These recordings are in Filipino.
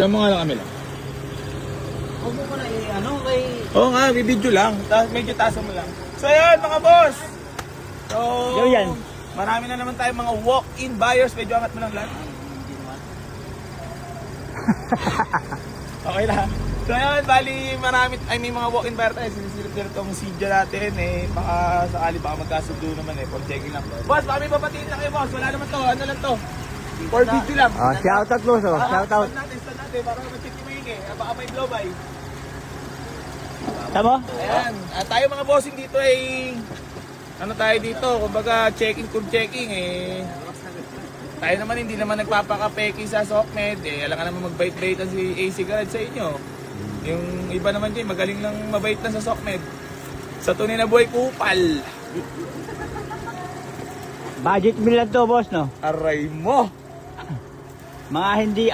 Alam mo nga lang kami lang. Huwag mo na kay... Oo nga, video lang. Medyo tasan mo lang. So yun mga boss. So, Yan. marami na naman tayong mga walk-in buyers. Medyo angat mo lang lang. Okay lang. So yun, bali marami, may mga walk-in buyer tayo. Sinisilip din itong Cydia natin eh. Baka sakali baka magkasundo naman eh. For checking lang. Boss, baka may papatiin na kayo boss. Wala naman to. Ano lang to? For video lang. Shoutout mo, so. Shoutout. Stand natin. Para mag-check yung maing eh. Baka may blow by. Tama? Ayan. At tayo mga bossing dito ay ano tayo dito, kumbaga checking kung checking eh. Tayo naman hindi naman nagpapakapeki sa Sokmed eh. Alam ka naman magbait-baitan si AC Garage sa inyo. Yung iba naman dyan, magaling lang mabait na sa Sokmed. Sa tunay na buhay kupal. Budget meal lang to, boss, no? Aray mo! Mga hindi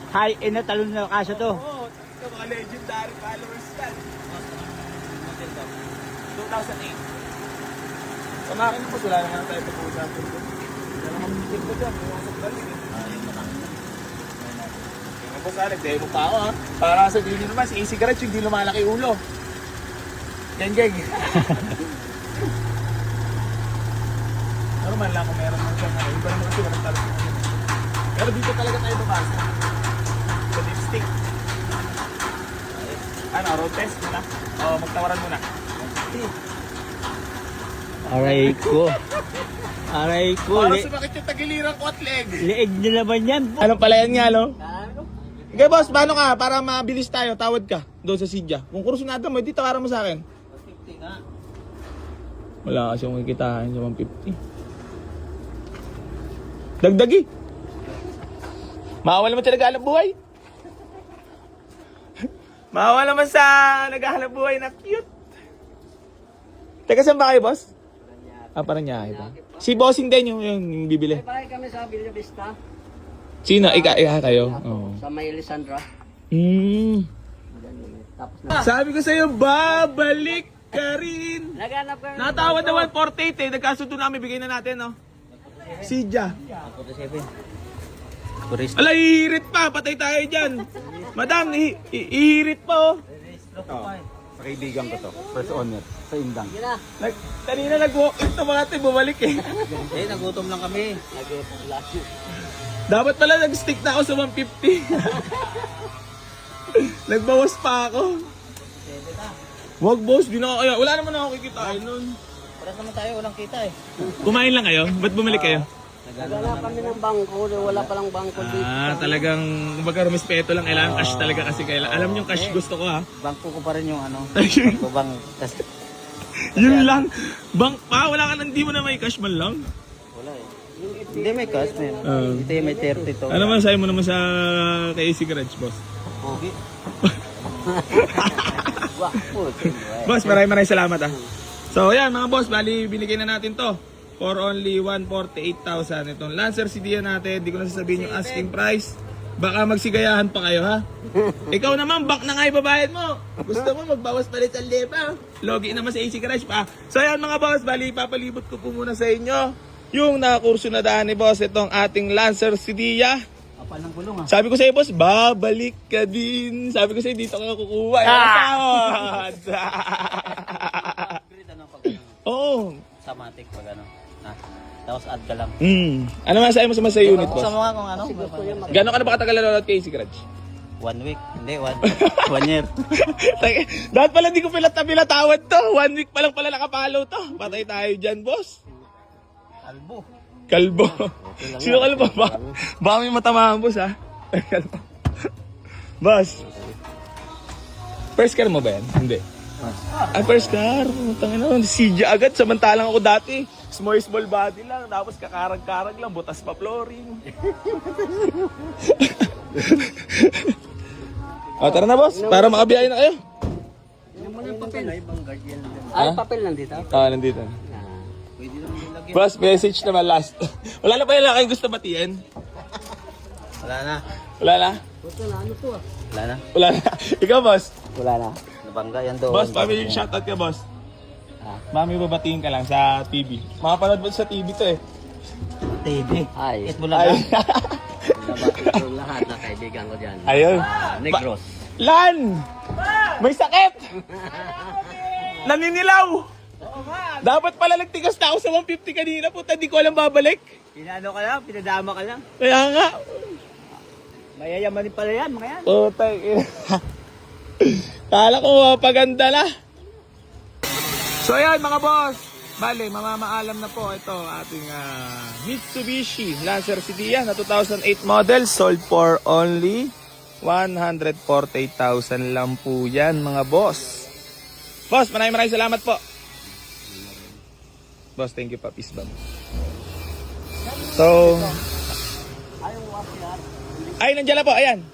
high-end na talon na kaso to. Oo, ito mga legendary followers yan. 2008. Sa makin po, wala naman tayo pag-uusapan ko. Wala naman meeting ko dyan, pumasok balik eh. Yung po sa nagdemo pa ako ha. Para sabihin nyo naman, si AC Garage hindi lumalaki ulo. Yan, gang. Normal lang kung meron man siyang iba naman kasi walang talaga. Pero dito talaga tayo babasa. Sa lipstick. Ano, road test muna? O, magtawaran muna. Aray ko. Aray ko. Para sumakit yung tagiliran ko at leg. Leeg nyo naman yan. Anong pala yan nga, no? Okay, boss, paano ka? Para mabilis tayo, tawad ka doon sa Cydia. Kung kursunada mo, hindi tawaran mo sa akin. 150 nga. Wala kasi akong kikitain sa 150. Dagdagi. Maawa naman sa naghahanap buhay. Maawa naman sa naghahanap buhay na cute. Teka, saan ba kayo, boss? Parang niya ba? Si bossing din yung bibili. May bahay kami sa Villa Vista. Sino? Ika kayo? Oo. Sa May Lisandra. Tapos na. Sabi ko sa'yo, babalik ka rin. Naghanap kami. Natawad na 148 eh. Nagkasundo namin, bigay na natin, no? Cydia. 47. Ala, ihirit pa. Patay tayo dyan. Madam, ihirit pa, oh. Kaibigan ko to, first owner, sa Indang. Kanina nag-walk in to mga tayo, bumalik eh. Nagutom lang kami. Dapat pala nag-stick na ako sa 150. Nagbawas pa ako. Wag boss, di na ako kaya. Wala naman ako kikitain nun. Paras naman tayo, walang kita eh. Kumain lang kayo? Ba't bumalik kayo? Wala kami ng bangko. Wala palang bangko dito. Talagang, kumbaga rumispeto lang. Kailangan cash talaga kasi kailangan. Alam nyo cash gusto ko ha. Bangko ko pa rin yung ano. Bangko bang. Yun lang. Bank pa, wala ka hindi mo na may cash man lang. Wala eh. Hindi may cash na yun. Ito yung may 30 to. Ano man sa'yo mo naman sa kay AC Garage, boss? Okay. Boss, maraming salamat ah. So yan mga boss, bali binigay na natin to for only 148,000. Itong Lancer Cydia natin, di ko na sasabihin yung asking price. Baka magsigayahan pa kayo ha. Ikaw naman, back na nga ibabayad mo. Gusto mo magbawas pa rin sa lepa. Logi naman sa AC Garage pa. So yan mga boss, bali papalibot ko po muna sa inyo yung nakakurso na daan ni boss, itong ating Lancer Cydia. Kapal ng gulong ah. Sabi ko sa'yo boss, babalik ka din. Sabi ko sa'yo, dito ka kukuha. Oo. Sa matic pag ano. Tapos add ka lang. Ano masasabi mo sa unit boss? Sa mga kung ano. Gano'n ka na ba katagal nanonood kay AC Garage? 1 week. Hindi, 1 year. Dapat pala di ko pilat-tawad to. 1 week pa lang pala nakapalo to. Patay tayo dyan boss. Kalbo. Sino kalbo ba? Baka may matamahan boss ha. Kalbo. Boss. First car mo ba yan? Hindi. First car. Tangina, Cydia agad. Samantalang ako dati. Small body lang. Tapos kakarag-karag lang. Butas pa flooring. Tara na boss. Para makabiyahin na kayo. Yung mga papel. Ay, papel lang dito. Nandito. Boss, message naman last. Wala na pa yun kayong gusto batiin? Wala na. Wala na? Wala na. Wala na. Ikaw boss? Wala na. Nabangga yan doon. Boss, mami yung shoutout ka boss. Mami, babatiin ka lang sa TV. Makapanood mo sa TV to eh. TV. Ay. It mo lang. Nabati ko lahat na kaibigan. kaibigan ko dyan. Ayun. Negros. Lan! May sakit! Naninilaw! Dapat pala nagtigas na ako sa 150 kanina. Puta, di ko alam babalik. Pinano ka lang, pinadama ka lang. Kaya nga. Mayayamanin pala yan, mga yan. Puta, kala ko mapaganda na. So ayan mga boss. Bale, mamamaalam na po ito ating Mitsubishi Lancer CDian na 2008 model. Sold for only 148,000 lang po yan mga boss. Boss, maraming salamat po. Boss, thank you pa. Peace bomb. So, ay, nandiyan na po. Ayan.